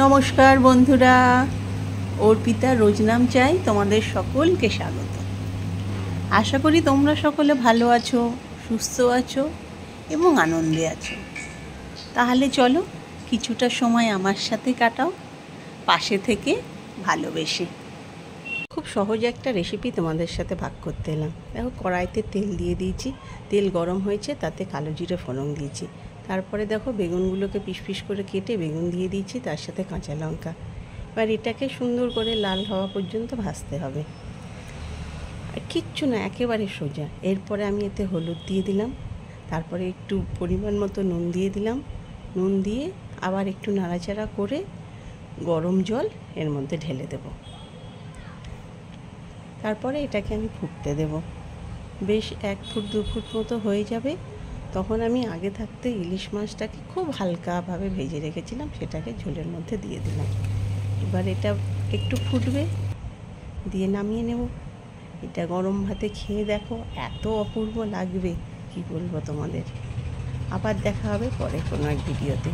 নমস্কার বন্ধুরা, অর্পিতা রোজ নাম চাই তোমাদের সকলকে স্বাগত। আশা করি তোমরা সকলে ভালো আছো, সুস্থ আছো এবং আনন্দে আছো। তাহলে চলো কিছুটা সময় আমার সাথে কাটাও, পাশে থেকে ভালোবেসে। খুব সহজ একটা রেসিপি তোমাদের সাথে ভাগ করতে এলাম। দেখো, কড়াইতে তেল দিয়ে দিয়েছি, তেল গরম হয়েছে, তাতে কালো জিরে ফোড়ন দিয়েছি। তারপরে দেখো বেগুনগুলোকে পিস পিস করে কেটে বেগুন দিয়ে দিয়েছি, তার সাথে কাঁচা লঙ্কা। এবার এটাকে সুন্দর করে লাল হওয়া পর্যন্ত ভাজতে হবে, আর কিচ্ছু না, একেবারে সোজা। এরপরে আমি এতে হলুদ দিয়ে দিলাম, তারপরে একটু পরিমাণ মতো নুন দিয়ে দিলাম। নুন দিয়ে আবার একটু নাড়াচাড়া করে গরম জল এর মধ্যে ঢেলে দেব। তারপরে এটাকে আমি ফুটতে দেব। বেশ 1 ফুট 2 ফুট মতো হয়ে যাবে, তখন আমি আগে থাকতে ইলিশ মাছটাকে খুব হালকাভাবে ভেজে রেখেছিলাম, সেটাকে ঝোলের মধ্যে দিয়ে দিলাম। এবার এটা একটু ফুটবে, দিয়ে নামিয়ে নেব। এটা গরম ভাতে খেয়ে দেখো, এত অপূর্ব লাগবে কি বলবো তোমাদের। আবার দেখা হবে পরে কোনো এক ভিডিওতে।